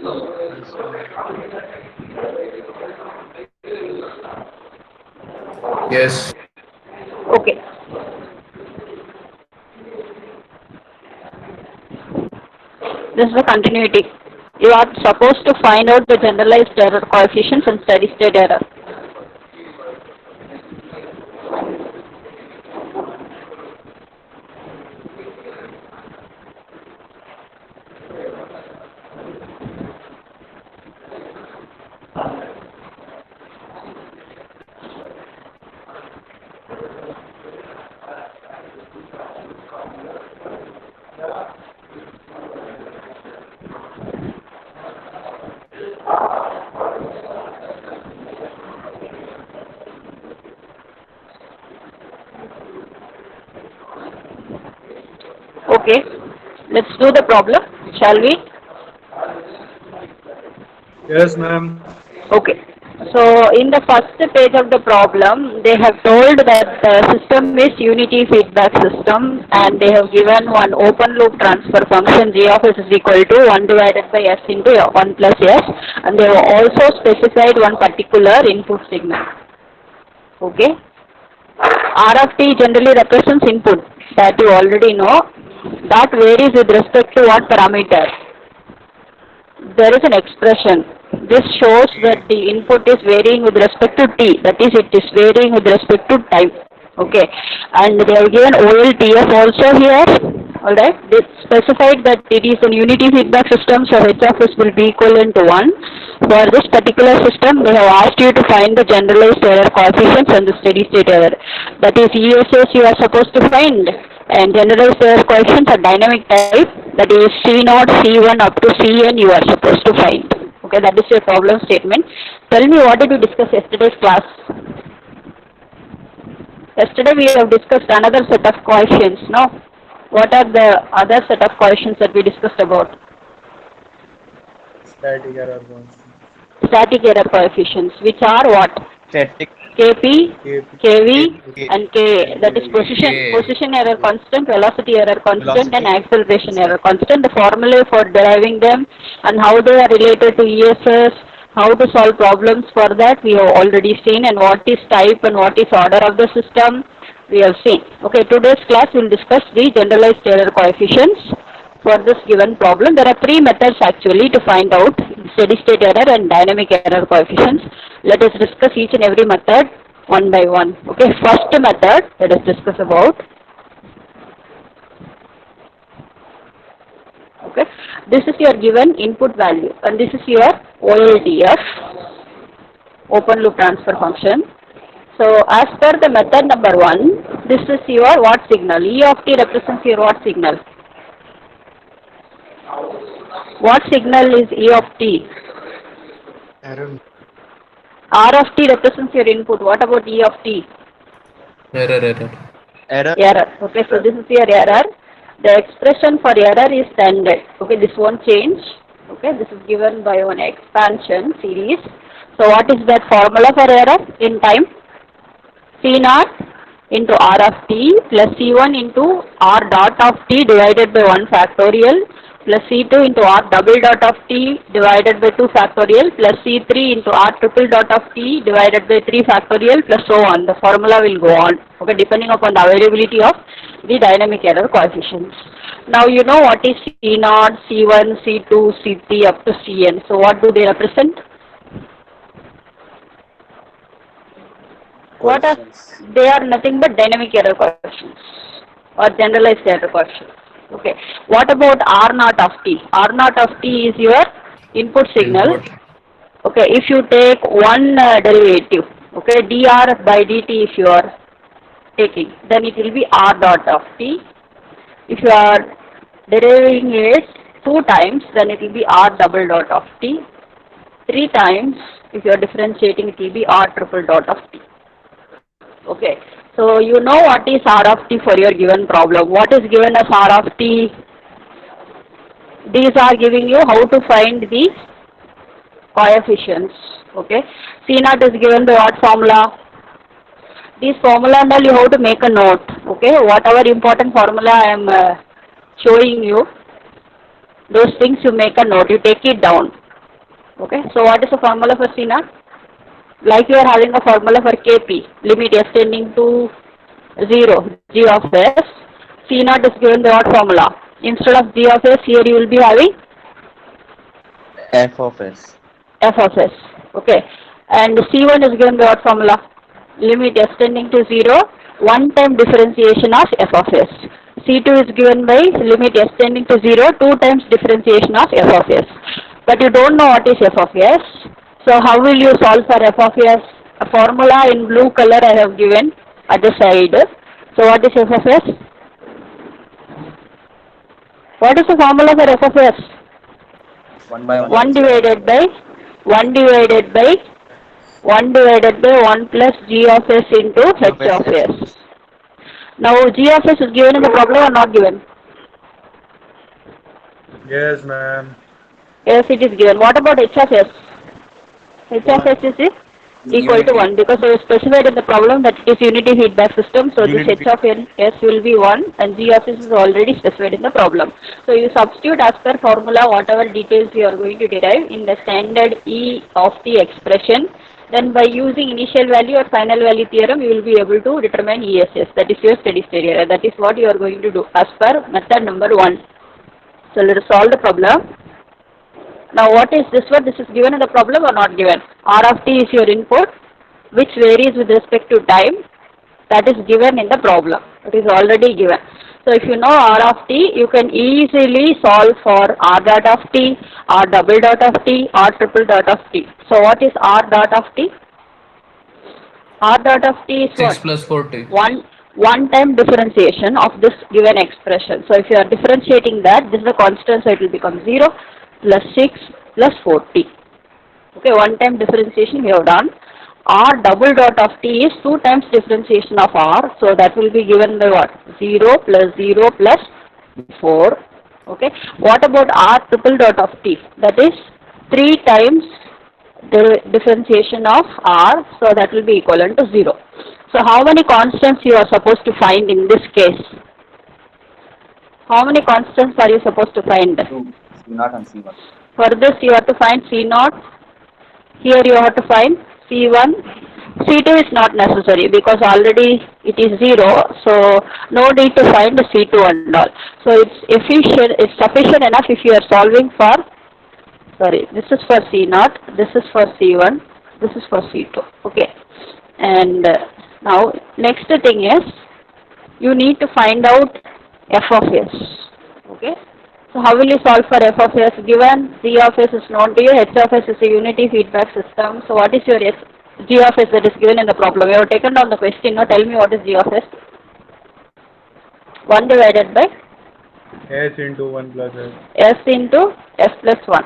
Yes, ma'am. Yes. Okay. This is the continuity. You are supposed to find out the generalized error coefficients and steady state error. Okay. Let's do the problem, shall we? Yes, ma'am. Okay. So in the first page of the problem, they have told that the system is unity feedback system, and they have given one open loop transfer function g of s is equal to 1 divided by s into 1 plus s, and they have also specified one particular input signal. Okay. R of t generally represents input, that you already know. That varies with respect to what parameter? There is an expression. This shows that the input is varying with respect to t, that is, it is varying with respect to time. Okay, and they have given OLTF also here. Alright, they specified that it is a unity feedback system, so h of s will be equivalent to 1. For this particular system, they have asked you to find the generalized error coefficients and the steady state error. That is, ESS you are supposed to find, and generalized error coefficients are dynamic type, that is C naught, C1 up to Cn you are supposed to find. Okay, that is your problem statement. Tell me, what did you discuss yesterday's class? Yesterday we have discussed another set of coefficients, no? What are the other set of coefficients that we discussed about? Static error constant. Static error coefficients, which are what? Static. Kp, KP, Kv, K, and Ka. and That is KV. K, position error constant, velocity error constant, and velocity. acceleration error constant. The formula for deriving them and how they are related to ESS, how to solve problems for that we have already seen, and what is type and what is order of the system we have seen. Okay, today's class will discuss the generalized error coefficients for this given problem. There are three methods actually to find out steady state error and dynamic error coefficients. Let us discuss each and every method one by one. Okay, first method let us discuss about. Okay, this is your given input value, and this is your OLTF, open loop transfer function. So as per the method number 1, this is your what signal? E of t represents your what signal? What signal is E of t? Error. R of t represents your input. What about E of t? Error, error. Error. Error. Okay, so this is your error. The expression for error is standard. Okay, this won't change. Okay, this is given by one expansion series. So what is that formula for error in time? C naught into R of t plus C1 into R dot of t divided by 1 factorial plus C2 into R double dot of t divided by 2 factorial plus C3 into R triple dot of t divided by 3 factorial plus so on. The formula will go on, okay, depending upon the availability of the dynamic error coefficients. Now you know what is C naught, C1, C2, C3 up to Cn. So what do they represent? What are Coefficients. they? Are nothing but dynamic error coefficients or generalized error coefficients. Okay. What about R naught of t? R naught of t is your input signal. Input. Okay. If you take one derivative, okay, dr by dt if you are taking, then it will be R dot of t. If you are deriving it 2 times, then it will be R double dot of t. 3 times, if you are differentiating, it will be R triple dot of t. Okay, so you know what is R of t for your given problem. What is given as R of t? These are giving you how to find the coefficients. Okay, C naught is given by what formula? This formula and all you have to make a note. Okay, whatever important formula I am showing you, those things you make a note. You take it down. Okay, so what is the formula for C naught? Like you are having a formula for Kp, limit s tending to 0, g of s, C naught is given by what formula? Instead of g of s, here you will be having F of S. f of s. Okay, and C1 is given by what formula? Limit s tending to 0, one-time differentiation of f of s. C2 is given by limit s tending to 0, two times differentiation of f of s. But you don't know what is f of s. So how will you solve for f of s? A formula in blue color I have given at the side. So what is f of s? What is the formula for f of s? 1 by 1. 1 divided by 1 divided by 1 divided by 1 plus g of s into h of s. Now g of s is given in the problem or not given? Yes, ma'am. Yes, it is given. What about h of s? H of s is equal to 1 because it is specified in the problem that it is unity feedback system. So this h of s will be 1 and g of s is already specified in the problem. So you substitute as per formula whatever details you are going to derive in the standard E of the expression. Then by using initial value or final value theorem, you will be able to determine ESS. That is your steady state error. That is what you are going to do as per method number 1. So let us solve the problem. Now what is this one? This is given in the problem or not given? R of t is your input, which varies with respect to time. That is given in the problem. It is already given. So if you know R of t, you can easily solve for R dot of t, R double dot of t, R triple dot of t. So what is R dot of t? R dot of t is 6 what? plus 40. One-time differentiation of this given expression. So if you are differentiating that, this is the constant, so it will become 0 plus 6 plus 40. Okay, one-time differentiation we have done. R double dot of t is 2 times differentiation of R, so that will be given by what? 0 plus 4. Okay, what about R triple dot of t? That is 3 times the differentiation of R, so that will be equivalent to 0. So how many constants you are supposed to find in this case? How many constants are you supposed to find? 2. C0 and C1. For this you have to find C0. Here you have to find C1. C2 is not necessary because already it is 0. So no need to find the C2 and all. So it's efficient, it's sufficient enough if you are solving for, sorry, this is for C0, this is for C1, this is for C2. Okay. And now next thing is you need to find out f of s. Okay. So how will you solve for f of s? Given g of s is known to you, h of s is a unity feedback system. So what is your g of s that is given in the problem? You have taken down the question. Now tell me what is g of s. 1 divided by S into 1 plus S. s into s plus 1.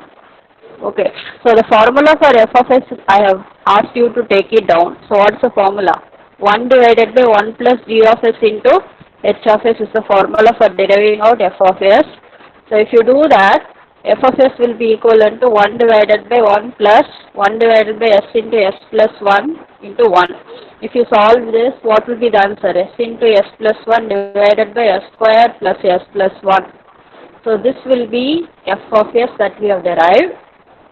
Okay. So the formula for f of s, I have asked you to take it down. So what's the formula? 1 divided by 1 plus g of s into h of s is the formula for deriving out f of s. So if you do that, f of s will be equivalent to 1 divided by 1 plus 1 divided by s into s plus 1 into 1. If you solve this, what will be the answer? S into s plus 1 divided by s square plus s plus 1. So this will be f of s that we have derived.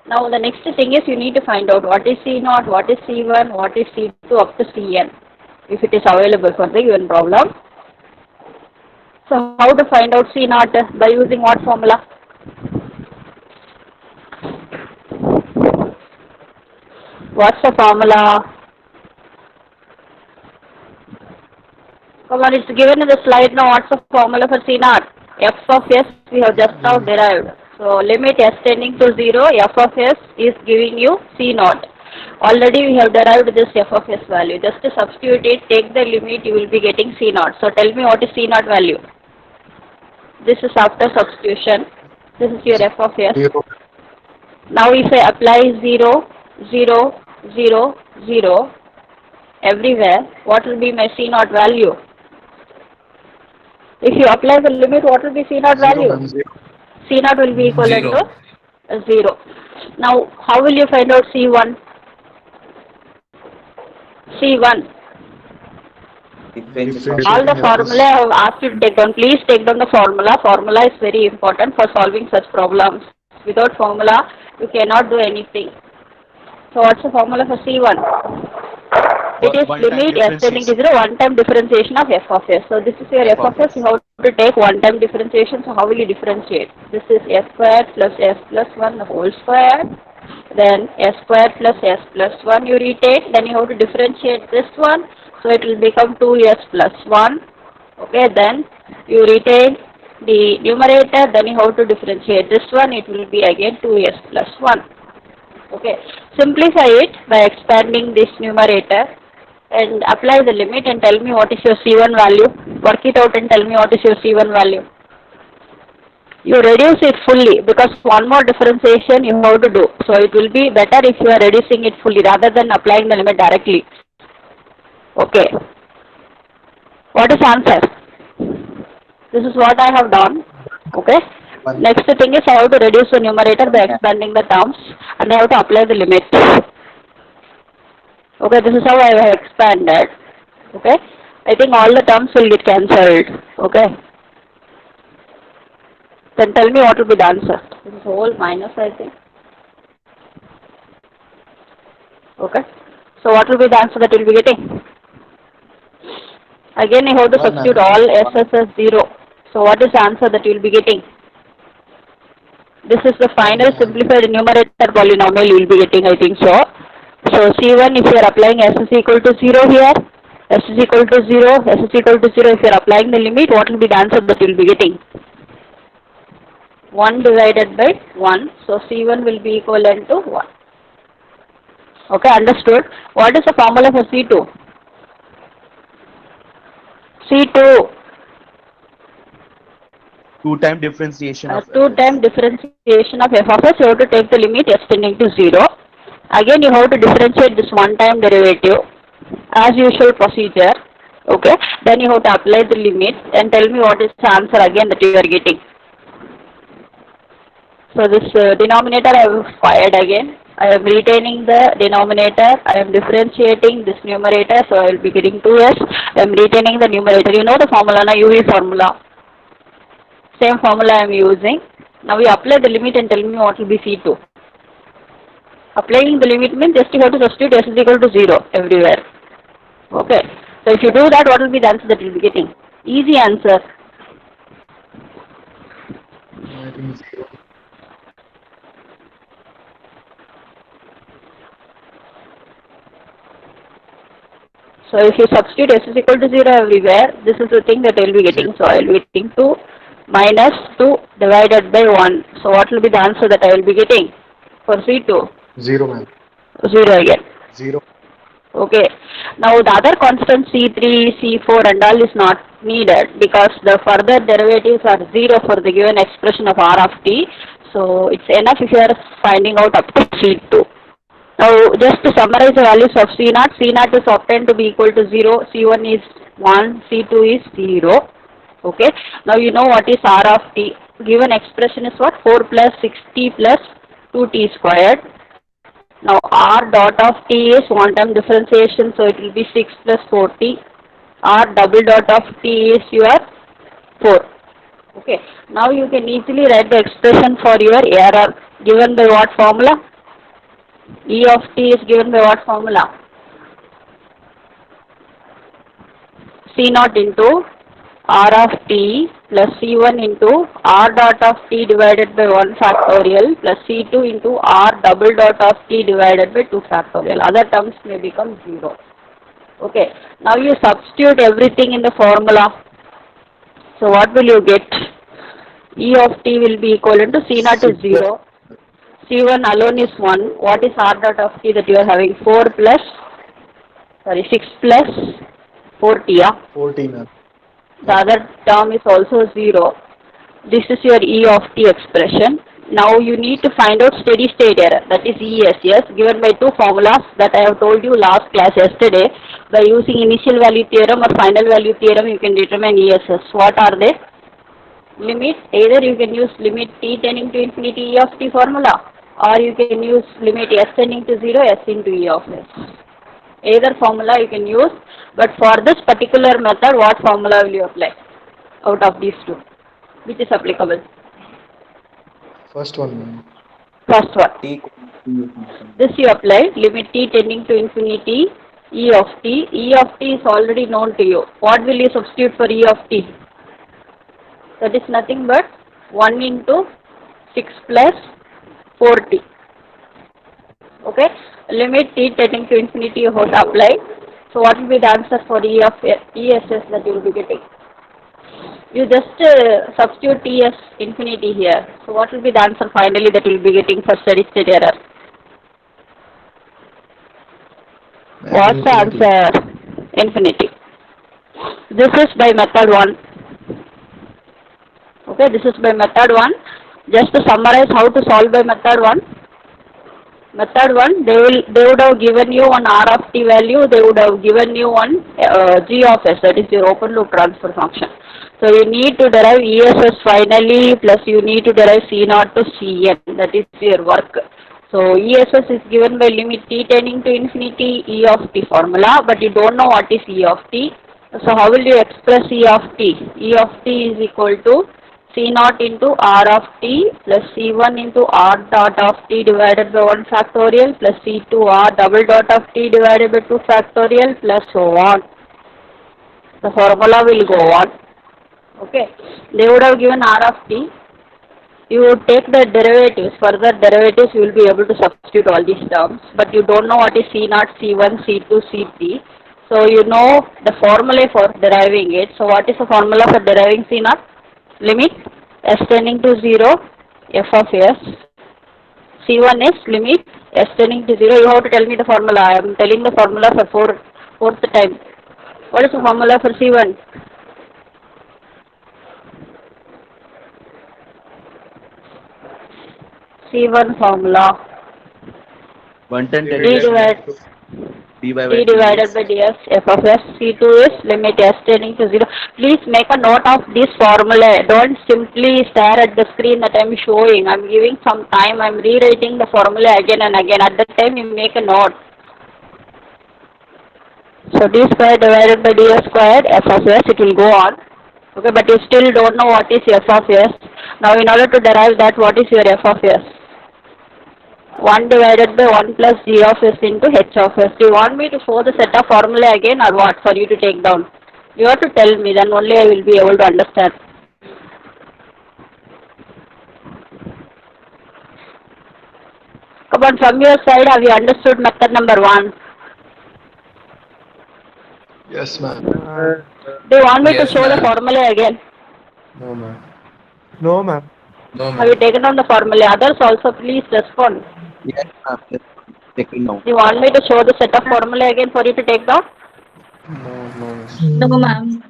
Now the next thing is you need to find out what is C0, what is C1, what is C2 up to Cn, if it is available for the given problem. So how to find out C0? By using what formula? What's the formula? Come on, it's given in the slide now. What's the formula for C0? F of s we have just now derived. So limit s tending to 0, f of s is giving you C0. Already we have derived this f of s value. Just to substitute it, take the limit, you will be getting C0. So tell me what is C0 value. This is after substitution. This is your f of s. Now if I apply 0, 0, 0, 0 everywhere, what will be my C0 value? If you apply the limit, what will be C0 value? C0 will be equivalent to 0. Now, how will you find out C1? C1. All the formula I have asked you to take down. Please take down the formula. Formula is very important for solving such problems. Without formula, you cannot do anything. So what's the formula for C1? It is limit s tending to 0, one-time differentiation of f of s. So this is your f of s. You have to take one-time differentiation. So how will you differentiate? This is s squared plus s plus 1 the whole square. Then s squared plus s plus 1 you retain. Then you have to differentiate this one. So it will become 2s plus 1. Okay, then you retain the numerator. Then you have to differentiate this one. It will be again 2s plus 1. Okay, simplify it by expanding this numerator and apply the limit and tell me what is your C1 value. Work it out and tell me what is your C1 value. You reduce it fully because one more differentiation you have to do. So it will be better if you are reducing it fully rather than applying the limit directly. Okay. What is answer? This is what I have done. Okay. Next thing is I have to reduce the numerator by expanding the terms and I have to apply the limit. Okay, this is how I have expanded. Okay, I think all the terms will get cancelled. Okay. Then tell me what will be the answer. This is whole minus, I think. Okay. So what will be the answer that you will be getting? Again, you have to substitute all s as 0. So what is the answer that you will be getting? This is the final simplified numerator polynomial you will be getting, I think so. So C1, if you are applying s is equal to 0 here, s is equal to 0, s is equal to 0, if you are applying the limit, what will be the answer that you will be getting? 1 divided by 1. So C1 will be equivalent to 1. Okay, understood. What is the formula for C2? C2. Two-time differentiation of two-time differentiation of f of s. You have to take the limit s tending to 0. Again, you have to differentiate this one-time derivative as usual procedure. Okay. Then you have to apply the limit and tell me what is the answer again that you are getting. So this denominator I have fired again. I am retaining the denominator. I am differentiating this numerator. So I will be getting 2s. I am retaining the numerator. You know the formula, na UV formula. Same formula I am using. Now we apply the limit and tell me what will be C2. Applying the limit means just you have to substitute s is equal to 0 everywhere. Okay. So if you do that, what will be the answer that you will be getting? Easy answer. I think 0. So if you substitute s is equal to 0 everywhere, this is the thing that I will be getting. So I will be getting 2 minus 2 divided by 1. So what will be the answer that I will be getting for C2? 0, ma'am. 0 again. 0. Okay. Now the other constant C3, C4 and all is not needed because the further derivatives are 0 for the given expression of R of t. So it's enough if you are finding out up to C2. Now just to summarize the values of C0, C0 is obtained to be equal to 0, C1 is 1, C2 is 0. Okay. Now you know what is R of t. Given expression is what? 4 plus 6t plus 2t squared. Now R dot of t is one-time differentiation, so it will be 6 plus 4t. R double dot of t is your 4. Okay. Now you can easily write the expression for your error given by what formula? E of t is given by what formula? C0 into R of t plus C1 into R dot of t divided by 1 factorial plus C2 into R double dot of t divided by 2 factorial. Other terms may become 0. Okay. Now you substitute everything in the formula. So what will you get? E of t will be equivalent to C0 is 0. C1 alone is 1. What is R dot of t that you are having? 6 plus 4t, yeah? 14, ma'am. The other term is also 0. This is your E of t expression. Now you need to find out steady state error, that is ESS, given by two formulas that I have told you last class yesterday. By using initial value theorem or final value theorem, you can determine ESS. What are they? Limit, either you can use limit t tending to infinity E of t formula, or you can use limit s tending to 0 s into E of s. Either formula you can use, but for this particular method, what formula will you apply out of these two? Which is applicable? First one, ma'am. First one. T equal to infinity. This you apply, limit t tending to infinity, e of t. E of t is already known to you. What will you substitute for e of t? That is nothing but 1 into 6 plus 4t. Okay, limit t tending to infinity you have to apply. So what will be the answer for e of ESS that you will be getting? You just substitute t as infinity here. So what will be the answer finally that you will be getting for steady state error? What's the Infinity. answer? Infinity. This is by method 1. Okay, this is by method 1. Just to summarize how to solve by method 1. Method 1, they would have given you one R of t value, they would have given you one G of S, that is your open loop transfer function. So you need to derive ESS finally, plus you need to derive C0 to Cn, that is your work. So ESS is given by limit t tending to infinity E of t formula, but you don't know what is E of t. So how will you express E of t? E of t is equal to C0 into R of t plus C1 into R dot of t divided by 1 factorial plus C2 R double dot of t divided by 2 factorial plus so on. The formula will go on. Okay. They would have given R of t. You would take the derivatives, further derivatives you will be able to substitute all these terms, but you don't know what is C0, C1, C2, C3. So you know the formula for deriving it. So what is the formula for deriving C0? Limit s tending to 0 f of s. C1 is limit s tending to 0. You have to tell me the formula. I am telling the formula for fourth time. What is the formula for C1? C1 formula. 110 T divided by ds f of s. C2 is limit s tending to 0. Please make a note of this formula. Don't simply stare at the screen that I am showing. I am giving some time. I am rewriting the formula again and again. At that time you make a note. So d square divided by ds squared f of s, it will go on. Okay, but you still don't know what is f of s. Now in order to derive that, what is your f of s? 1 divided by 1 plus g of s into h of s. Do you want me to show the set of formula again or what for you to take down? You have to tell me, then only I will be able to understand. Come on, from your side, have you understood method number 1? Yes, ma'am. Do you want me to show the formula again? No, ma'am. No, ma'am. No, Have you taken down the formula? Others also please respond. Yes, ma'am. Yes, taking now. Do you want me to show the set of formula again for you to take down? No, No, ma'am.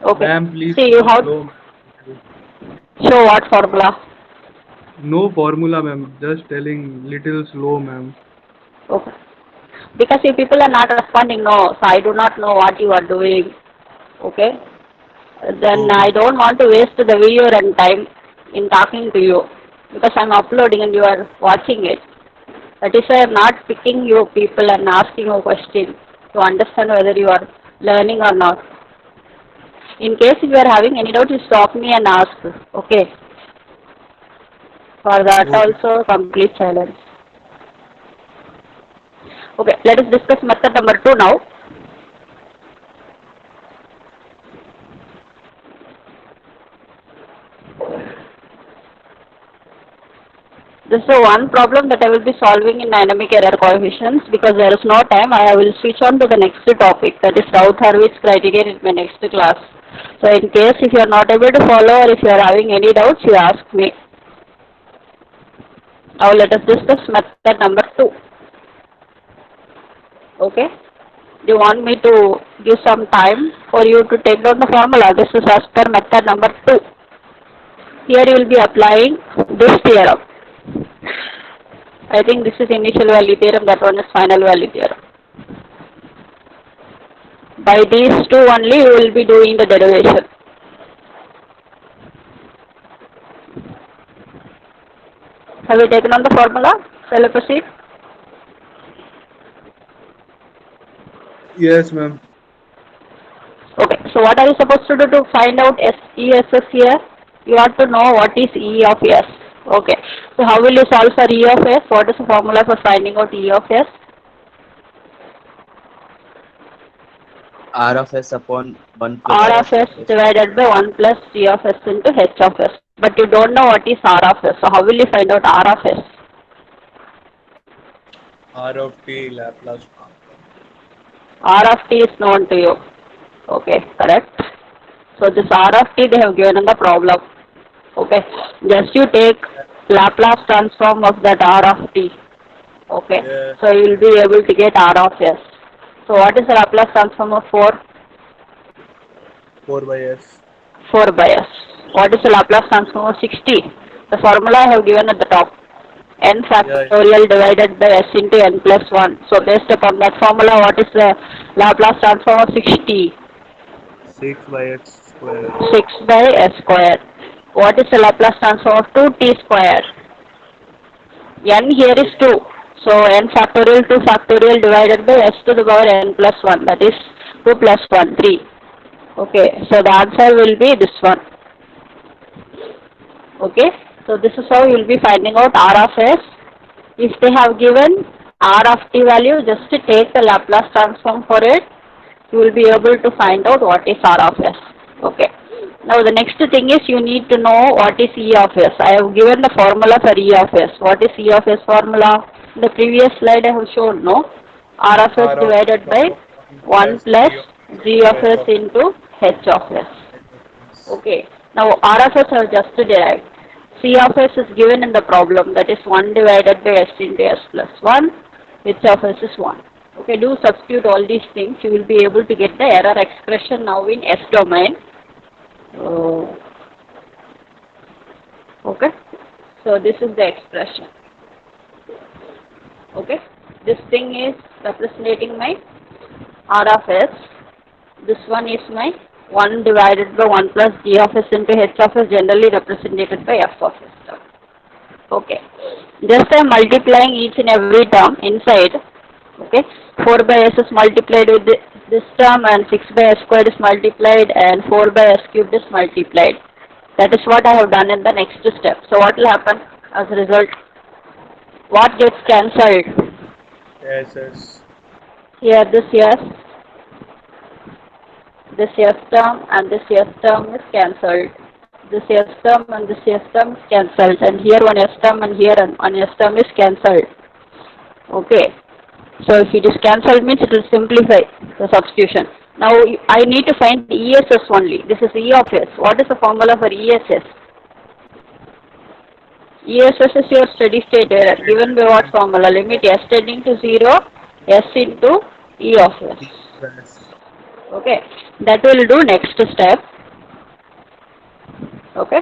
Okay. ma'am, please. See, you have No, show what formula? no formula, ma'am. Just telling little slow, ma'am. Okay. Because you people are not responding, no. So I do not know what you are doing. Okay. Then I don't want to waste the viewer and time in talking to you. Because I am uploading and you are watching it. That is why I am not picking you people and asking you a question to understand whether you are learning or not. In case if you are having any doubt, you stop me and ask. Okay. For that also, complete silence. Okay, let us discuss method number 2 now. This is the one problem that I will be solving in dynamic error coefficients. Because there is no time, I will switch on to the next topic, that is Routh-Hurwitz criterion in my next class. So in case if you are not able to follow or if you are having any doubts, you ask me. Now let us discuss method number 2. Okay. Do you want me to give some time for you to take down the formula? This is as per method number 2. Here you will be applying this theorem. I think this is initial value theorem, that one is final value theorem. By these two only you will be doing the derivation. Have you taken on the formula? Shall I proceed? Yes, ma'am. Okay, so what are you supposed to do to find out ESS here? You have to know what is E of S. Okay. So how will you solve for E of S? What is the formula for finding out E of S? R of S upon 1 plus R of S divided by 1 plus G of S into H of S. But you don't know what is R of S. So how will you find out R of S? R of t Laplace. R of t is known to you. Okay, correct. So this R of t they have given in the problem. Okay, just you take Laplace transform of that R of t. Okay, Yeah. so you will be able to get R of S. So what is the Laplace transform of 4? 4 by S. 4 by S. What is the Laplace transform of 60? The formula I have given at the top. N factorial divided by S into N plus 1. So based upon that formula, what is the Laplace transform of 60? 6 by S square. 6 by S square. What is the Laplace transform of 2t square? N here is 2. So N factorial 2 factorial divided by S to the power N plus 1. That is 2 plus 1, 3. Okay, so the answer will be this one. Okay, so this is how you will be finding out R of S. If they have given R of t value, just take the Laplace transform for it. You will be able to find out what is R of S. Okay. Now the next thing is you need to know what is E of S. I have given the formula for E of S. What is E of S formula? In the previous slide I have shown, no? R of S divided by 1 plus G of S into H of S. Okay. Now R of S I have just derived. C of S is given in the problem, that is 1 divided by S into S plus 1. H of S is 1. Okay, do substitute all these things. You will be able to get the error expression now in S domain. Okay, so this is the expression. Okay, this thing is representing my R of S. This one is my 1 divided by 1 plus G of S into H of S, generally represented by F of S. Okay, just I am multiplying each and every term inside. Okay, 4 by S is multiplied with this term and 6 by S squared is multiplied and 4 by S cubed is multiplied. That is what I have done in the next step. So what will happen as a result? What gets cancelled? S. Here this S term and this S term is cancelled. This S term and this S term is cancelled, and here one S term and here one S term is cancelled. Okay. So if it is cancelled means it will simplify the substitution. Now I need to find the ESS only. This is E of S. What is the formula for ESS? ESS is your steady state error. Given by what formula? Limit S tending to 0, S into E of S. Okay. That will do next step. Okay.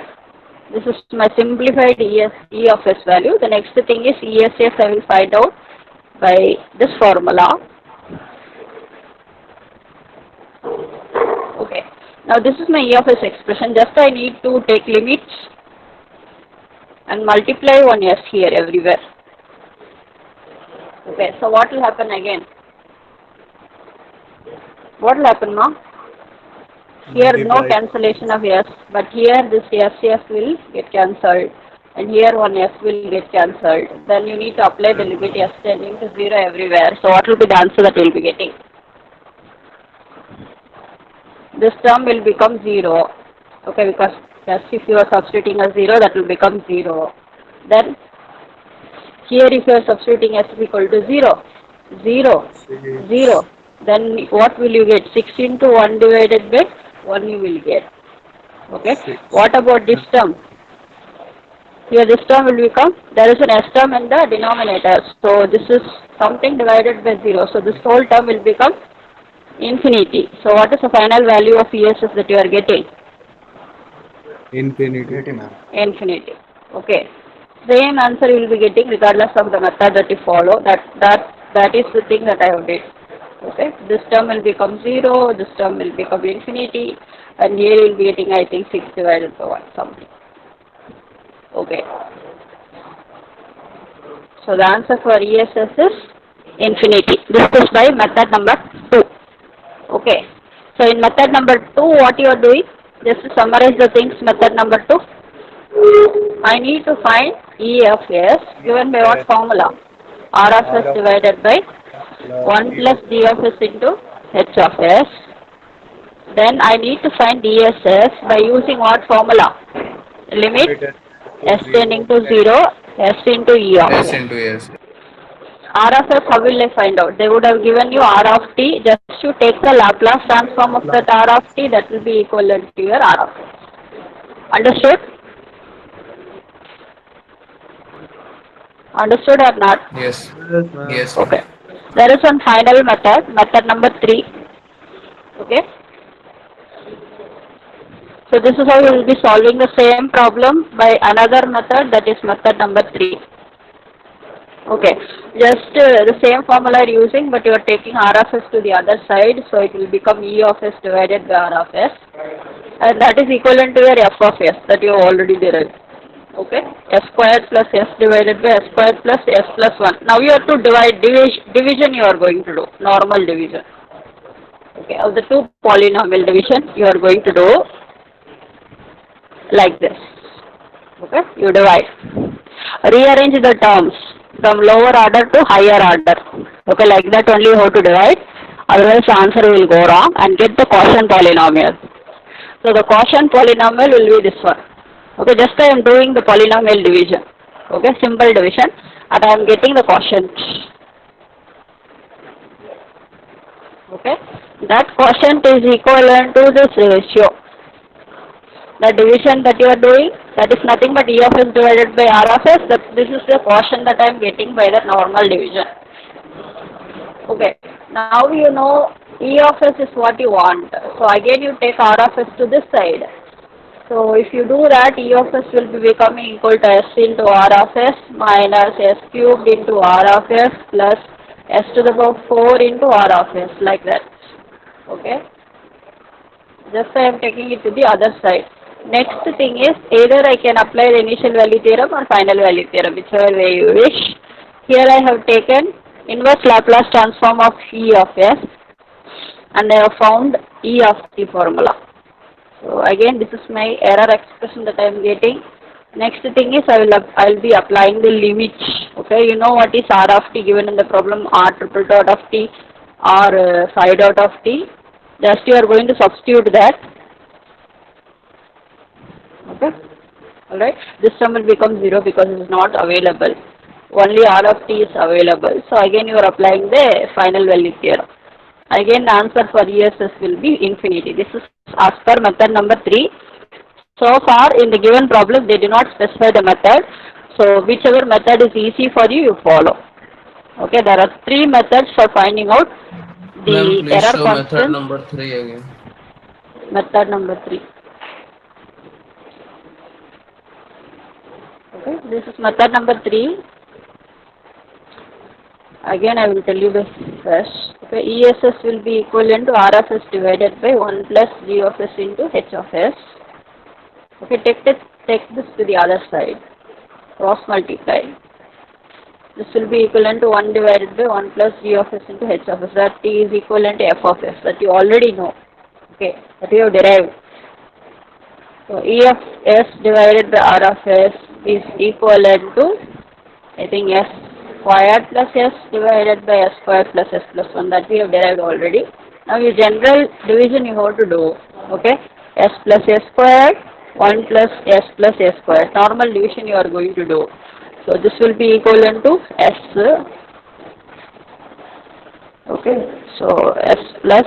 This is my simplified E of S value. The next thing is ESS I will find out by this formula. Okay. Now this is my E of S expression. Just I need to take limits and multiply one S here everywhere. Okay. So what will happen again? What will happen now? Here no cancellation of S, but here this S will get cancelled. And here one S will get cancelled. Then you need to apply the limit S tending to 0 everywhere. So what will be the answer that you will be getting? This term will become 0. Okay, because S if you are substituting as 0, that will become 0. Then here if you are substituting S is equal to 0, 0, 0. Then what will you get? 6 into 1 divided by 1 you will get. Okay. 6. What about this term? Here this term will become, there is an S term in the denominator. So this is something divided by 0. So this whole term will become infinity. So what is the final value of ESS that you are getting? Infinity. Infinity. Okay. Same answer you will be getting regardless of the method that you follow. That is the thing that I have did. Okay. This term will become 0. This term will become infinity. And here you will be getting, I think, 6 divided by 1 something. Okay. So the answer for ESS is infinity. This is by method number 2. Okay. So in method number 2, what you are doing? Just to summarize the things, method number 2. I need to find E of S given by what formula? R of S divided by 1 plus D of S into H of S. Then I need to find DSS by using what formula? Limit S tending to 0, S into E of S S. into S. R of S, how will I find out? They would have given you R of T, just to take the Laplace transform of that R of T, that will be equivalent to your R of S. Understood? Understood or not? Yes. Yes, ma'am. Yes. Okay. There is one final method, method number 3. Okay. So this is how we will be solving the same problem by another method, that is method number 3. Okay. Just the same formula you are using, but you are taking R of S to the other side, so it will become E of S divided by R of S. And that is equivalent to your F of S that you have already derived. Okay, S squared plus S divided by S squared plus S plus 1. Now you have to divide, division you are going to do, normal division. Okay, of the two polynomial division you are going to do like this. Okay, you divide. Rearrange the terms from lower order to higher order. Okay, like that only you have to divide, otherwise the answer will go wrong, and get the quotient polynomial. So the quotient polynomial will be this one. Okay, just I am doing the polynomial division. Okay, simple division, and I am getting the quotient. Okay, that quotient is equivalent to this ratio. The division that you are doing, that is nothing but E of S divided by R of S. This is the quotient that I am getting by the normal division. Okay, now you know E of S is what you want. So again you take R of S to this side. So if you do that, E of S will be becoming equal to S into R of S minus S cubed into R of S plus S to the power 4 into R of S, like that. Okay. Just I am taking it to the other side. Next thing is, either I can apply the initial value theorem or final value theorem, whichever way you wish. Here I have taken inverse Laplace transform of E of S, and I have found E of T formula. So again, this is my error expression that I am getting. Next thing is, I will be applying the limit. Okay, you know what is R of T given in the problem, R triple dot of T or phi dot of T. Just you are going to substitute that. Okay, alright. This term will become 0 because it is not available. Only R of T is available. So again you are applying the final value theorem. Again the answer for ESS will be infinity. This is as per method number 3. So far in the given problem they do not specify the method. So whichever method is easy for you, you follow. Okay, there are 3 methods for finding out the Ma'am, please error show method constant. number 3 again. Method number 3. Okay, this is method number 3. Again I will tell you the first. Okay, ESS will be equivalent to R of S divided by 1 plus G of S into H of S. Okay, take this to the other side. Cross multiply. This will be equivalent to 1 divided by 1 plus G of S into H of S. That T is equivalent to F of S. That you already know. Okay, that you have derived. So E of S divided by R of S is equivalent to, I think, S squared plus S divided by S squared plus S plus 1. That we have derived already. Now your general division you have to do. Okay, S plus S squared, 1 plus S plus S squared. Normal division you are going to do. So this will be equivalent to S. Okay, so S plus,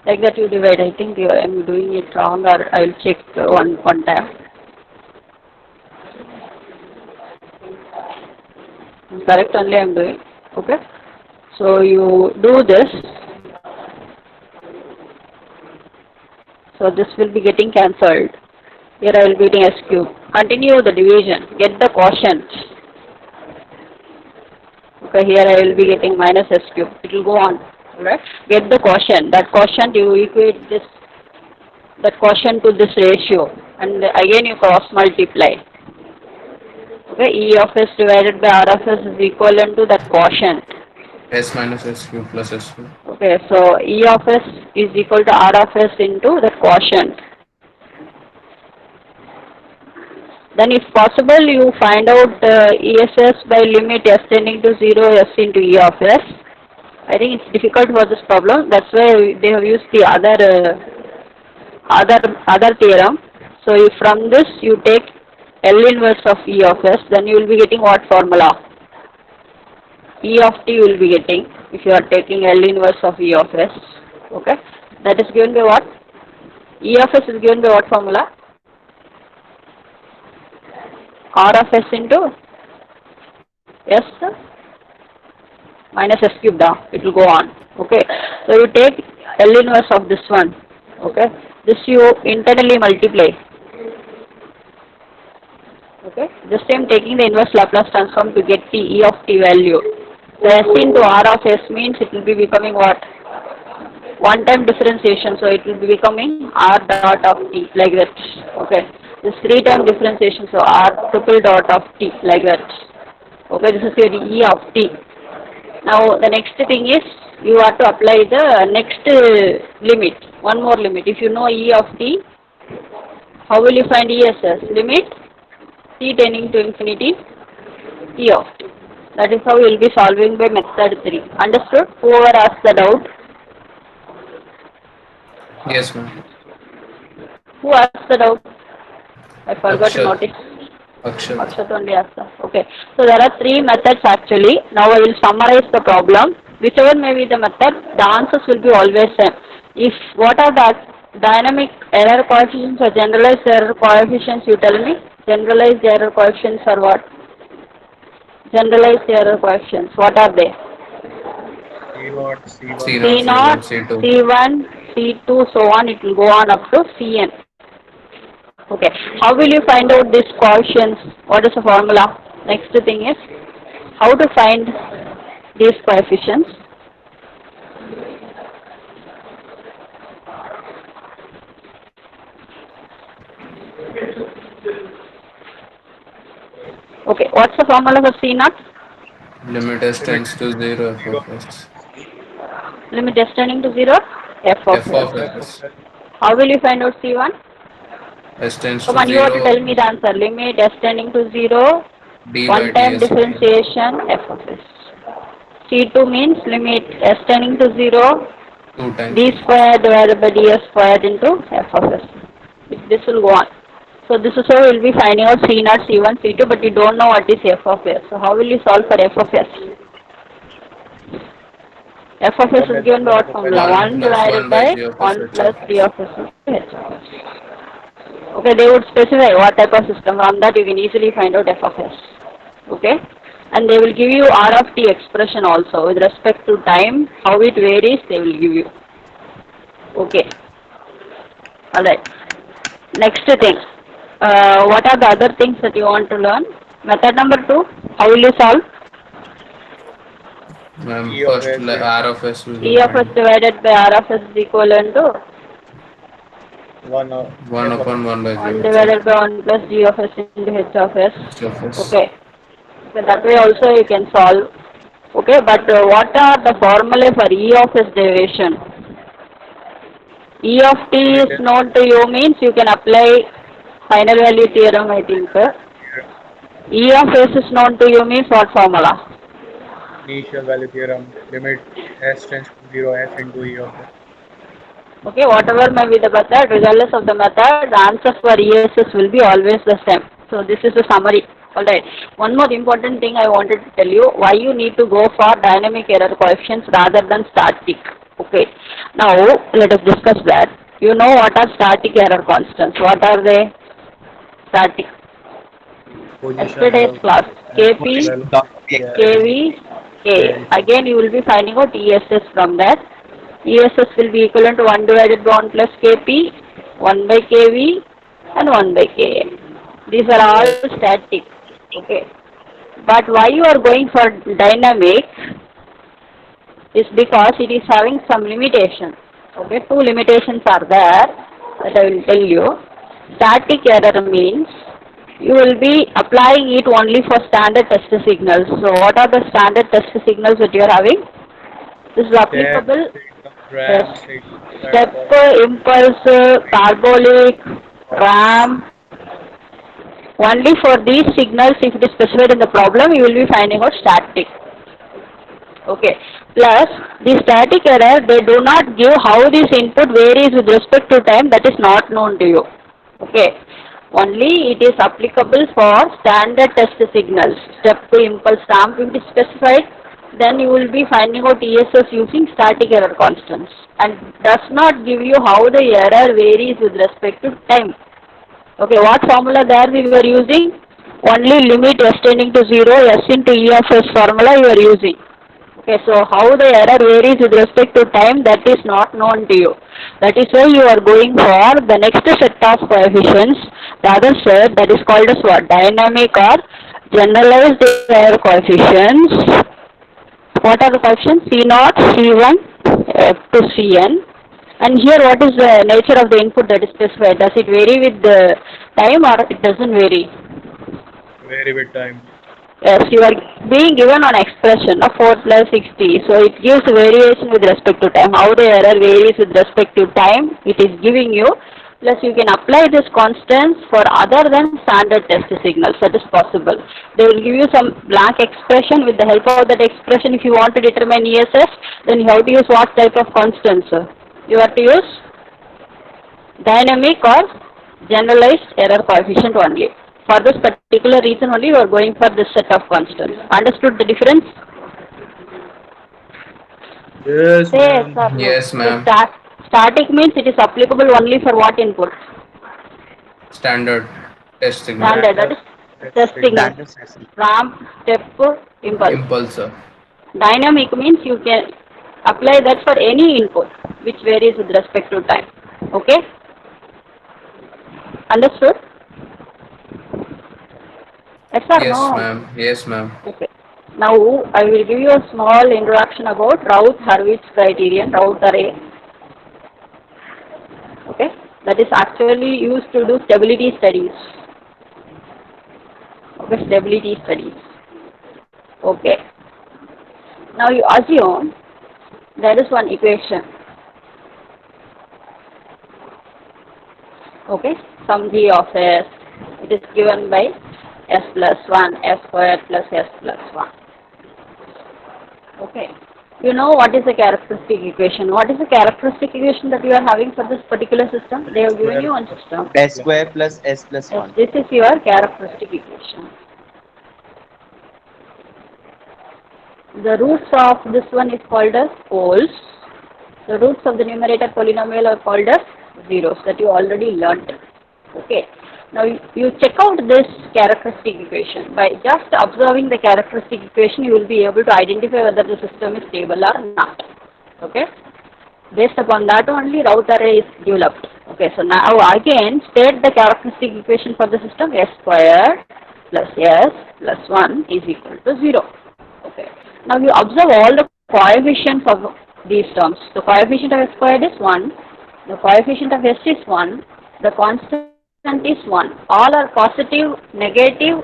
like that you divide. I think I am doing it wrong, or I will check one time. Correct only I am doing. Okay, so you do this. So this will be getting cancelled. Here I will be getting S cube. Continue the division. Get the quotient. Okay, here I will be getting minus S cube. It will go on. Alright. Get the quotient. That quotient you equate this, that quotient to this ratio, and again you cross multiply. Okay, E of S divided by R of S is equivalent to that quotient. S minus S cube plus S cube. Okay, so E of S is equal to R of S into the quotient. Then if possible, you find out ESS by limit s tending to 0 s into E of s. I think it's difficult for this problem. That's why they have used the other theorem. So if from this you take L inverse of E of s, then you will be getting what formula? E of t will be getting if you are taking L inverse of E of s. Okay, that is given by what? E of s is given by what formula? R of s into s minus s cubed. It will go on. Okay, so you take L inverse of this one. Okay, this you internally multiply. Okay, just I am taking the inverse Laplace transform to get the E of t value. The s into R of s means it will be becoming what? One time differentiation, so it will be becoming R dot of t like that. Okay, this 3-term differentiation, so R triple dot of t like that. Okay, this is your E of t. Now the next thing is you have to apply the next limit, one more limit. If you know E of t, how will you find ESS? Limit t tending to infinity E of t. That is how you will be solving by method 3. Understood? Whoever asked the doubt? Yes, ma'am. Who asked the doubt? I forgot to Akshat. notice. Akshat. Akshat only asked that. Okay. So there are 3 methods actually. Now I will summarize the problem. Whichever may be the method, the answers will be always same. If what are the dynamic error coefficients or generalized error coefficients, you tell me? Generalized error coefficients are what? Generalized error coefficients, what are they? C0, C1, C0, C2. C1, C2, so on, it will go on up to Cn. Okay, how will you find out these coefficients? What is the formula? Next thing is, how to find these coefficients? Okay, what's the formula for C0? Limit s tends to 0 f of s. Limit s tending to 0, f of F s. of s. How will you find out C1? S tends Come to on, you have to 0 tell me the answer. Limit s tending to 0, d by one time ds. differentiation f of s. C2 means limit s tending to 0, 2 times. d squared divided by ds squared into f of s. This will go on. So this is how we will be finding out C0, C1, C2, but you don't know what is f of s. So how will you solve for f of s? F of s is given by what formula? 1 plus 1 divided by by g of s 1 h plus of d s. of s into h of s. Okay, they would specify what type of system. From that you can easily find out f of s. Okay, and they will give you R of t expression also with respect to time, how it varies they will give you. Okay, alright. Next thing, what are the other things that you want to learn? Method number 2, how will you solve? Ma'am, E of first s, R of s will be E of s fine. divided by R of s is equivalent to 1 of 1 f of upon 1 by g 1 of s. divided by 1 plus g of s into h of s. H of s. Okay, so that way also you can solve. Okay, but what are the formulae for E of s derivation? E of t is known to you means you can apply final value theorem, I think. E of s is known to you means what formula? initial value theorem, limit s tends to 0, f into E of s. Okay, whatever may be the method, regardless of the method, the answer for ESS will be always the same. So this is the summary. Alright, one more important thing I wanted to tell you, why you need to go for dynamic error coefficients rather than static. Okay, now let us discuss that. You know what are static error constants? What are they? Static. Yesterday's class, KP, KV, Ka. Again you will be finding out ESS from that. ESS will be equivalent to 1 divided by 1 plus Kp, 1 by Kv and 1 by Ka. These are all static. Okay. But why you are going for dynamic is because it is having some limitations. Okay, 2 limitations are there that I will tell you. Static error means you will be applying it only for standard test signals. So what are the standard test signals that you are having? This is applicable. Ramp, Step, impulse, parabolic, ramp, Only for these signals, if it is specified in the problem, you will be finding out static. Okay. Plus, the static error, they do not give how this input varies with respect to time, that is not known to you. Okay. Only it is applicable for standard test signals. Step 2 impulse ramp will be specified. Then you will be finding out ESS using static error constants, and does not give you how the error varies with respect to time. Okay, what formula there we were using? Only limit s tending to 0, s into E of s formula you are using. Okay, so how the error varies with respect to time, that is not known to you. That is why you are going for the next set of coefficients, the other set, that is called as what? Dynamic or generalized error coefficients. What are the coefficients? C0, C1, F to Cn. And here what is the nature of the input that is specified? Does it vary with the time or it doesn't vary? Vary with time. Yes, you are being given an expression of 4 plus 60. So it gives variation with respect to time. How the error varies with respect to time, it is giving you. Plus you can apply this constants for other than standard test signals. That is possible. They will give you some blank expression. With the help of that expression, if you want to determine ESS, then you have to use what type of constants? You have to use dynamic or generalized error coefficient only. For this particular reason only, you are going for this set of constants. Understood the difference? Yes, Yes, ma'am. sir. No. Yes, ma'am. Static means it is applicable only for what input? Standard test signal. Standard, that is testing. Standard session. Ramp, step, impulse. Impulse, sir. Dynamic means you can apply that for any input which varies with respect to time. Okay? Understood? Yes or Yes, no? ma'am. Yes, ma'am. Okay. Now I will give you a small introduction about Routh-Hurwitz criterion, Routh array. Okay? That is actually used to do stability studies. Okay, stability studies. Okay. Now you assume there is one equation. Okay, some g of s. It is given by s plus 1, s squared plus s plus 1. Okay. You know what is the characteristic equation? What is the characteristic equation that you are having for this particular system? They have given you one system. S square plus S plus Yes, 1. this is your characteristic equation. The roots of this one is called as poles. The roots of the numerator polynomial are called as zeros, that you already learnt. Okay. Now you check out this characteristic equation. By just observing the characteristic equation, you will be able to identify whether the system is stable or not. Okay. Based upon that only, Routh array is developed. Okay. So now again state the characteristic equation for the system: s squared plus s plus 1 is equal to 0. Okay. Now you observe all the coefficients of these terms. The coefficient of s squared is 1. The coefficient of s is 1. The constant is 1. All are positive, negative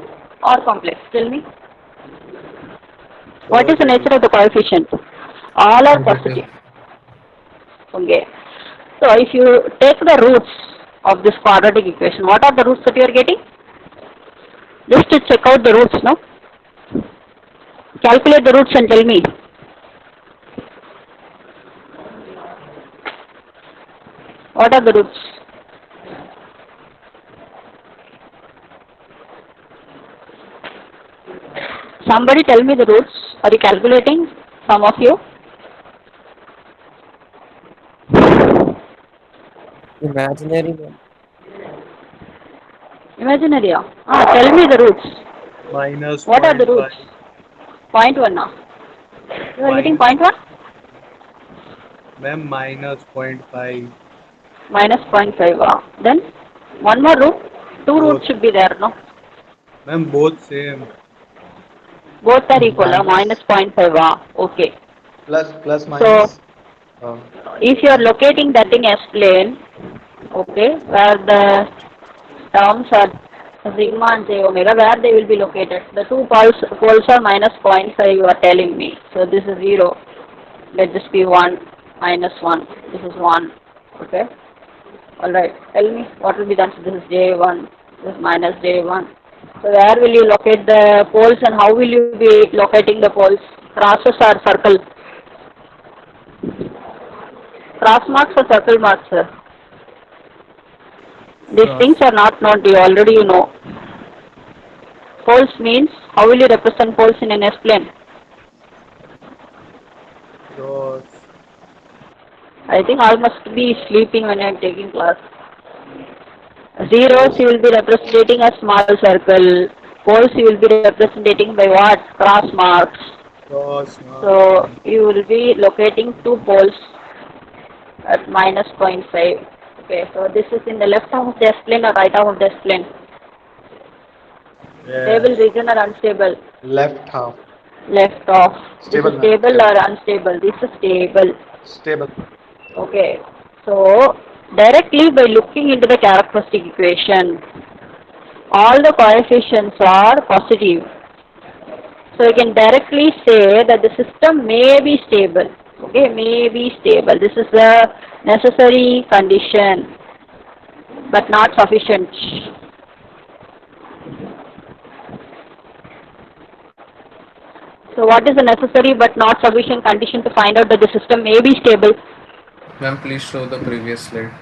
or complex. Tell me. What is the nature of the coefficient? All are positive. Okay. So if you take the roots of this quadratic equation, what are the roots that you are getting? Just to check out the roots, no? Calculate the roots and tell me. What are the roots? Somebody tell me the roots. Are you calculating? Some of you? Imaginary. Imaginary. Tell me the roots. Minus What are the 0.5. roots? 0.1 now. You are getting 0.1? Ma'am, minus 0.5. Minus 0.5. Then one more root. Two roots should be there, no? Ma'am, both same. Both are equal, minus 0.5. Okay. Plus minus. If you are locating that in S plane, okay, where the terms are sigma and j omega, where they will be located? The two poles are minus 0.5, you are telling me. So this is 0. Let this be 1, minus 1. This is 1. Okay. Alright. Tell me what will be done. So this is j1. This is minus j1. So where will you locate the poles and how will you be locating the poles? Crosses or circle? Cross marks or circle marks, sir? These Cross. things are not known to you, already you know. Poles means, how will you represent poles in an S-plane? Cross. I think all must be sleeping when I am taking class. Zeros you will be representing a small circle. Poles you will be representing by what? Cross marks. Cross. So you will be locating two poles at -0.5. Okay, so this is in the left half of the S-plane or right half of the S-plane? Stable Yes. region or unstable? Left half. Left off. Stable, This is ma'am. stable or unstable? This is stable. Stable. Okay. So directly by looking into the characteristic equation, all the coefficients are positive. So you can directly say that the system may be stable. Okay, may be stable. This is the necessary condition, but not sufficient. So what is the necessary but not sufficient condition to find out that the system may be stable? Ma'am, please show the previous slide.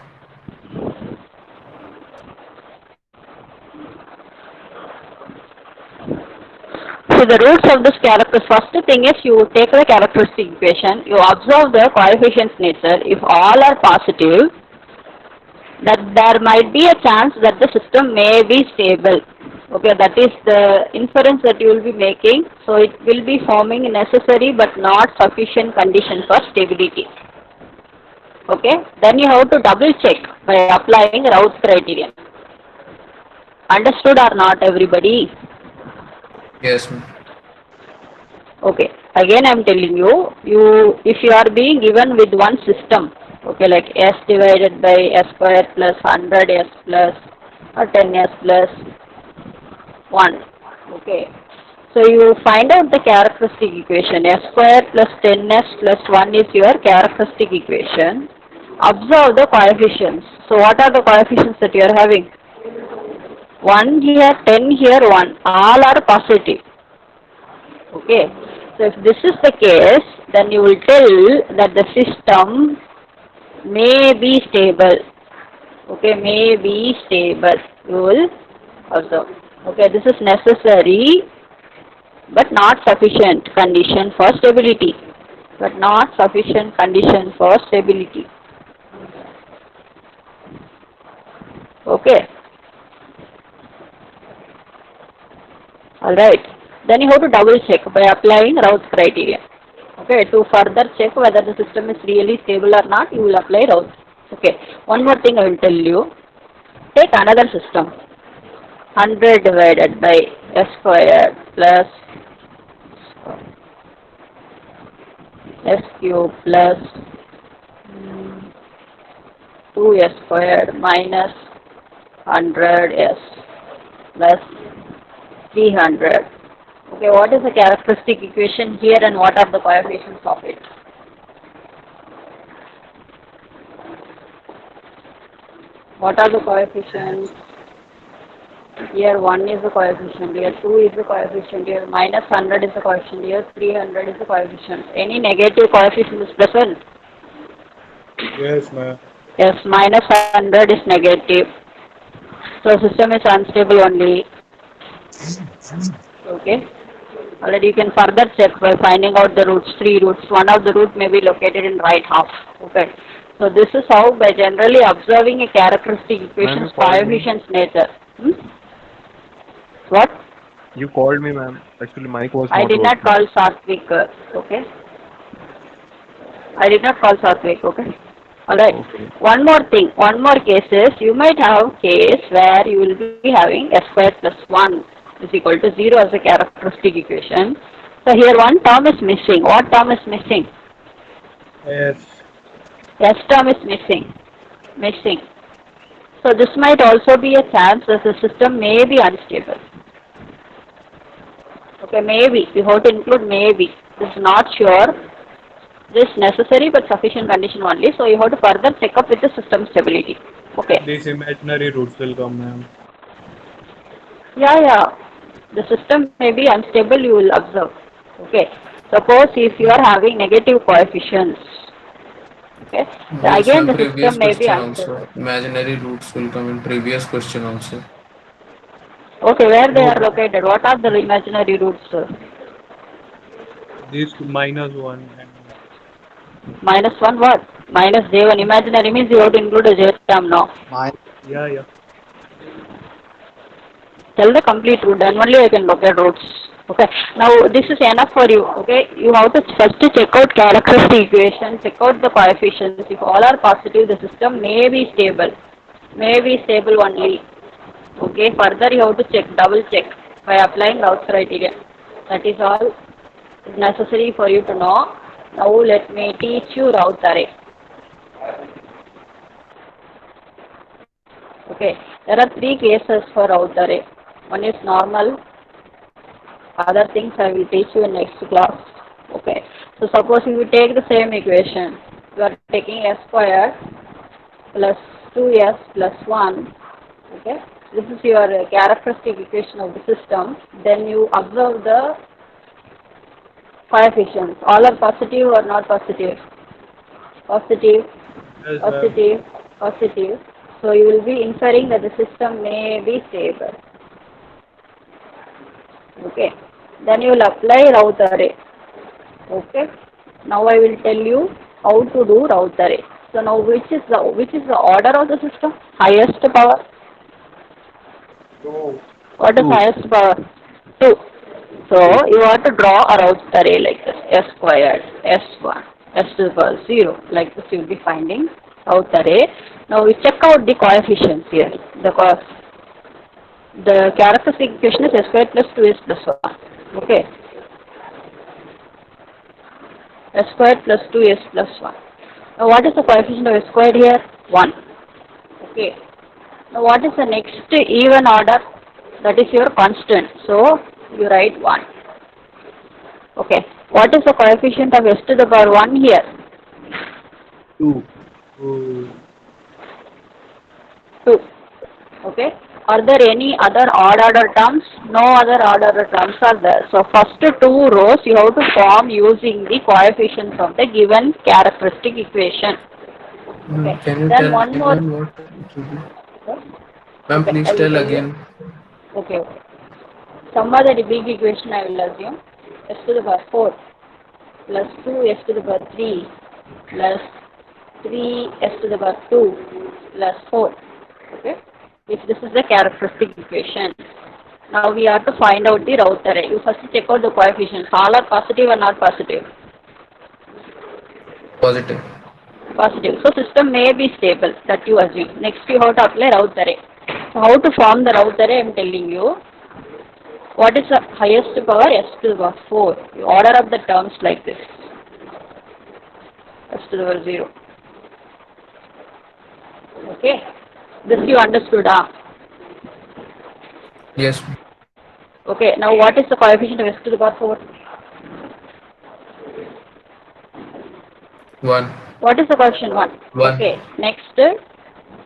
So the roots of this character, first thing is you take the characteristic equation, you observe the coefficients nature. If all are positive, that there might be a chance that the system may be stable. Okay, that is the inference that you will be making. So it will be forming necessary but not sufficient condition for stability. Okay, then you have to double check by applying Raoult's criterion. Understood or not, everybody? Yes, ma'am. Okay, again I am telling you, if you are being given with one system, okay, like S divided by S square plus 100S plus or 10S plus 1, okay. So you find out the characteristic equation, S square plus 10S plus 1 is your characteristic equation. Observe the coefficients. So what are the coefficients that you are having? 1 here, 10 here, 1. All are positive. Okay. So if this is the case, then you will tell that the system may be stable. Okay, may be stable. You will observe. Okay, this is necessary but not sufficient condition for stability. But not sufficient condition for stability. Okay. Alright. Then you have to double check by applying Raoult's criterion. Okay, to further check whether the system is really stable or not, you will apply Raoult's. Okay, one more thing I will tell you. Take another system. 100 divided by S squared plus S cube plus 2S squared minus 100S plus 300. Okay, what is the characteristic equation here and what are the coefficients of it? What are the coefficients? Here 1 is the coefficient, here 2 is the coefficient, here minus 100 is the coefficient, here 300 is the coefficient. Any negative coefficient is present? Yes, ma'am. Yes, minus 100 is negative. So system is unstable only. Okay. Already you can further check by finding out the roots, 3 roots. One of the root may be located in right half. Okay. So this is how by generally observing a characteristic equation's coefficients nature. What? You called me, ma'am. Actually, mic was I not did not working. call Satvik. Okay. I did not call Satvik. Okay. Alright. Okay. One more thing. One more case is you might have case where you will be having S squared plus 1 is equal to 0 as a characteristic equation. So here one term is missing. What term is missing? Yes. S term is missing. Missing. So this might also be a chance that the system may be unstable. Okay, maybe. You have to include maybe. This is not sure. This necessary but sufficient condition only. So you have to further check up with the system stability. Okay. These imaginary roots will come, ma'am. Yeah. The system may be unstable, you will observe. Okay. Suppose if you are having negative coefficients. Okay. Based Again, on the previous system may be question unstable. also, imaginary roots will come in previous question also. Okay, where they No, are located? What are the imaginary roots? these two -1 and Minus 1 what? Minus J1. Imaginary means you have to include a J term now. yeah. Tell the complete root, then only I can locate roots. Okay. Now this is enough for you. Okay. You have to first check out characteristic equation, check out the coefficients. If all are positive, the system may be stable. May be stable only. Okay. Further you have to check, double check by applying Raoult's criteria. That is all necessary for you to know. Now let me teach you Raoult array. Okay. There are three cases for Raoult array. One is normal. Other things I will teach you in next class. Okay. So suppose if you take the same equation, you are taking s squared plus 2s plus 1. Okay. This is your characteristic equation of the system. Then you observe the coefficients. All are positive or not positive? Positive, Yes, ma'am. positive, positive. So you will be inferring that the system may be stable. Okay. Then you will apply Raoult array. Okay. Now I will tell you how to do Raoult array. So now which is the order of the system? Highest power. So, What is 2. highest power? 2. So you have to draw a Raoult array like this: s squared, s1, s to the power 0. Like this you will be finding Raoult array. Now we check out the coefficients here. The characteristic equation is s squared plus 2s plus 1. Okay. S squared plus 2s plus 1. Now what is the coefficient of s squared here? 1. Okay. Now what is the next even order? That is your constant. So you write 1. Okay. What is the coefficient of s to the power 1 here? 2. 2. Okay. Are there any other odd order terms? No other odd order terms are there. So first two rows you have to form using the coefficients of the given characteristic equation. Okay. Can you Then tell one more. again what it will be? Ma'am, Okay, please I will tell tell you. again. Okay. Some other big equation I will assume. S to the power 4 plus 2s to the power 3 plus 3s to the power 2 plus 4. Okay. If this is the characteristic equation. Now we have to find out the Raoult array. You first check out the coefficients. All are positive or not positive? Positive. Positive. So system may be stable. That you assume. Next you have to apply Raoult array. So how to form the Raoult array I am telling you. What is the highest power? S to the power 4. You order up the terms like this. S to the power 0. Okay. This you understood, huh? Yes. Okay. Now what is the coefficient of s to the power 4? 1. What is the coefficient? 1. 1. Okay. Next,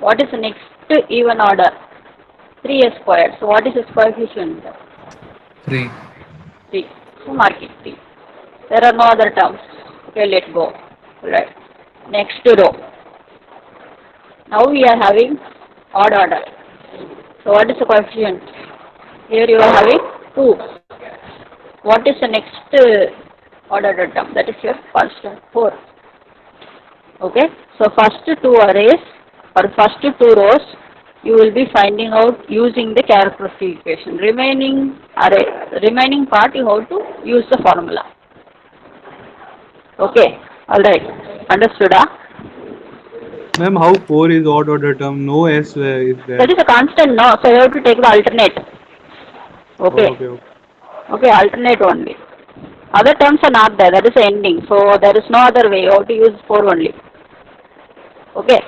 what is the next even order? 3s squared. So what is its coefficient? 3. 3. So mark it 3. There are no other terms. Okay, let go. Right. Next row. Now we are having odd order. So what is the coefficient? Here you are having 2. What is the next odd order term? That is your constant 4. Okay. So first two arrays or first two rows you will be finding out using the characteristic equation. Remaining part you have to use the formula. Okay. Alright. Understood, huh? Ma'am, how 4 is odd order term? No s is there. That is a constant, no? So you have to take the alternate. Okay. Okay. Okay, alternate only. Other terms are not there. That is the ending. So there is no other way. You have to use 4 only. Okay.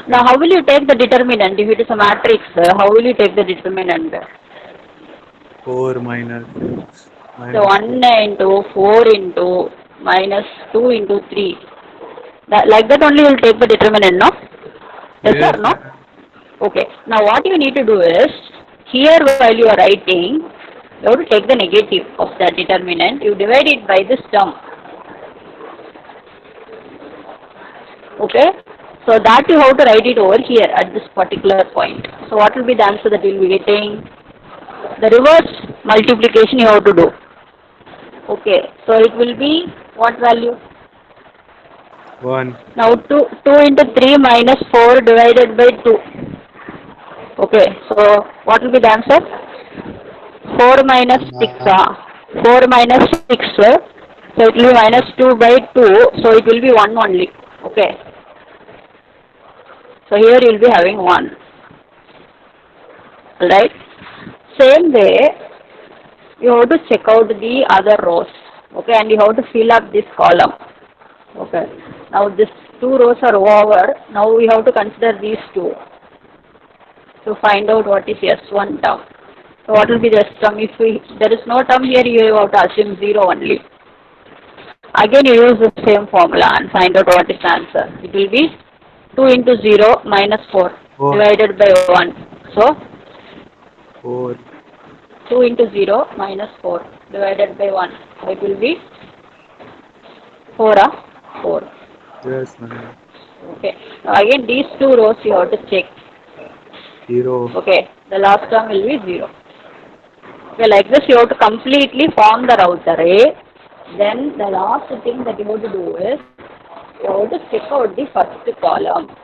Now how will you take the determinant? If it is a matrix, how will you take the determinant? 4 minus 6 So 1 into 4 into minus 2 into 3. Like that only you will take the determinant, no? Yes or no? ma'am. Okay. Now what you need to do is, Here while you are writing, you have to take the negative of that determinant, you divide it by this term. Okay? So that you have to write it over here at this particular point. So what will be the answer that you will be getting? The reverse multiplication you have to do. Okay, so it will be what value? 1. Now 2 into 3 minus 4 divided by 2. Okay, so what will be the answer? 4 minus 6, 4 minus 6, so it will be minus 2 by 2, so it will be 1 only. Okay, so here you will be having 1. Right? Same way, you have to check out the other rows. Okay, and you have to fill up this column. Okay, now these 2 rows are over. Now we have to consider these 2 to find out what is S1 term. So what will be the S term? If there is no term here, you have to assume 0 only. Again you use the same formula and find out what is the answer. It will be 2 into 0 minus 4 divided by 1. So 4. 2 into 0 minus 4 divided by 1. So it will be 4. Yes, ma'am. Okay. Now again these 2 rows you have to check. 0. Okay. The last term will be 0. Okay, like this you have to completely form the route array. Then the last thing that you have to do is you have to check out the first column.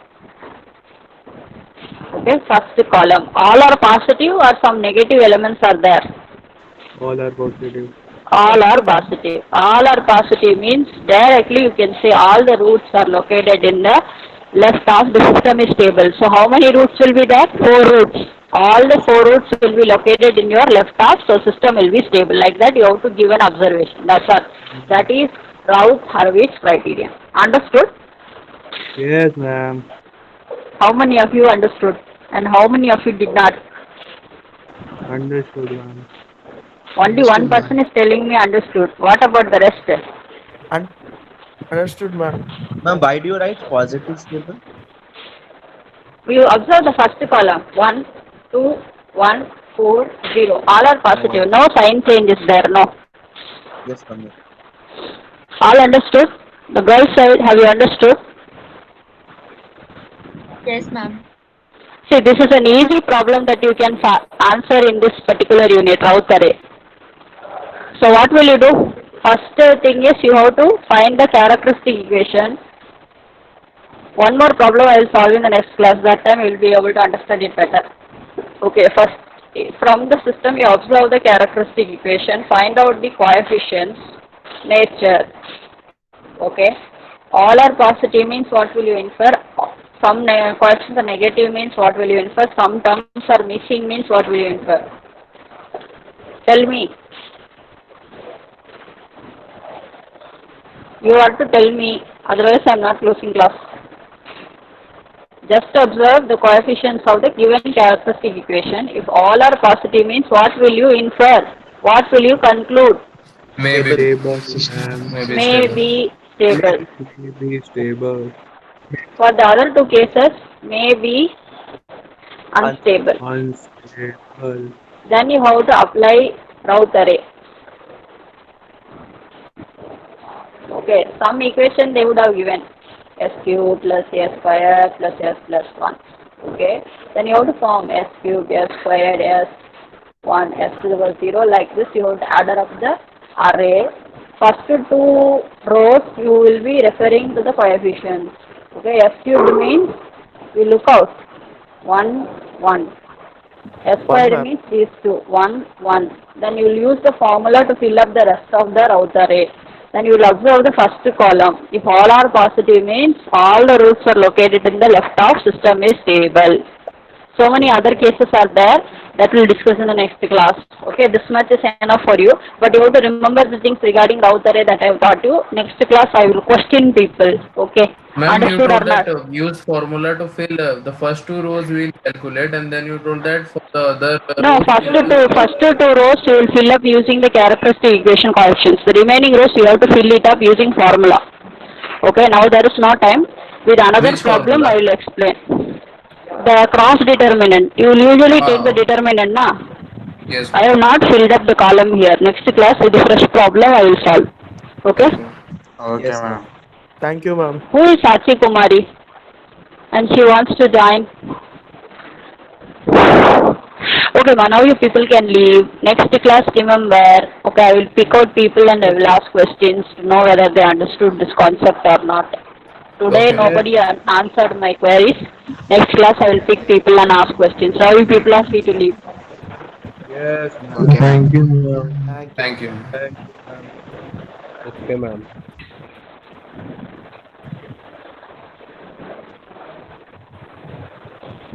Okay, first column. All are positive or some negative elements are there? All are positive. All are positive. All are positive means directly you can say all the roots are located in the left of the system is stable. So how many roots will be there? 4 roots. All the 4 roots will be located in your left half, so system will be stable. Like that you have to give an observation. That's all. That is Routh-Hurwitz criterion. Understood? Yes, ma'am. How many of you understood and how many of you did not? Understood, ma'am. Only one person is telling me understood. What about the rest? Understood, ma'am. Ma'am, why do you write positive stable? You observe the first column. 1, 2, 1, 4, 0. All are positive. No sign change is there. No. Yes, ma'am. All understood? The girls side, have you understood? Yes, ma'am. See, this is an easy problem that you can answer in this particular unit, Routh array. So what will you do? First thing is you have to find the characteristic equation. One more problem I will solve in the next class. That time you will be able to understand it better. Okay, first from the system you observe the characteristic equation, find out the coefficients, nature. Okay, all are positive means what will you infer? Some coefficients are negative means what will you infer? Some terms are missing means what will you infer? Tell me. You have to tell me, otherwise I am not closing class. Just observe the coefficients of the given characteristic equation. If all are positive means what will you infer? What will you conclude? Maybe. Stable, ma'am. May be stable. Be stable. For the other 2 cases, may be unstable. Unstable. Then you have to apply Routh array. Okay, some equation they would have given s cube plus s square plus s plus 1. Okay, then you have to form s cube, s squared, s1, s to the power 0. Like this you have to add up the array. First 2 rows you will be referring to the coefficients. Okay, s cubed means you look out 1, 1. S squared means these 2, 1, 1. Then you will use the formula to fill up the rest of the Routh array. Then you will observe the first column. If all are positive means all the roots are located in the left half, system is stable. So many other cases are there that we will discuss in the next class. Okay, this much is enough for you. But you have to remember the things regarding Routh array that I have taught you. Next class I will question people. Okay. Ma'am, you Understood or told not? that use formula to fill the first 2 rows we will calculate, and then you told that for the other No, first two rows you will fill up using the characteristic equation coefficients. The remaining rows you have to fill it up using formula. Okay, now there is no time. With another Which problem formula? I will explain. The cross determinant. You will usually take the determinant, na? Yes. I have not filled up the column here. Next class with a fresh problem I will solve. Okay? Okay, Yes, ma'am. Thank you, ma'am. Who is Sachi Kumari? And she wants to join. Okay, ma, now you people can leave. Next class, remember, okay, I will pick out people and I will ask questions to know whether they understood this concept or not. Today, Okay. nobody answered my queries. Next class, I will pick people and ask questions. Now you people are free to leave. Yes, ma'am. Okay, Thank you, ma'am. Thank you. Thank you. Thank you, ma'am. Okay, ma'am.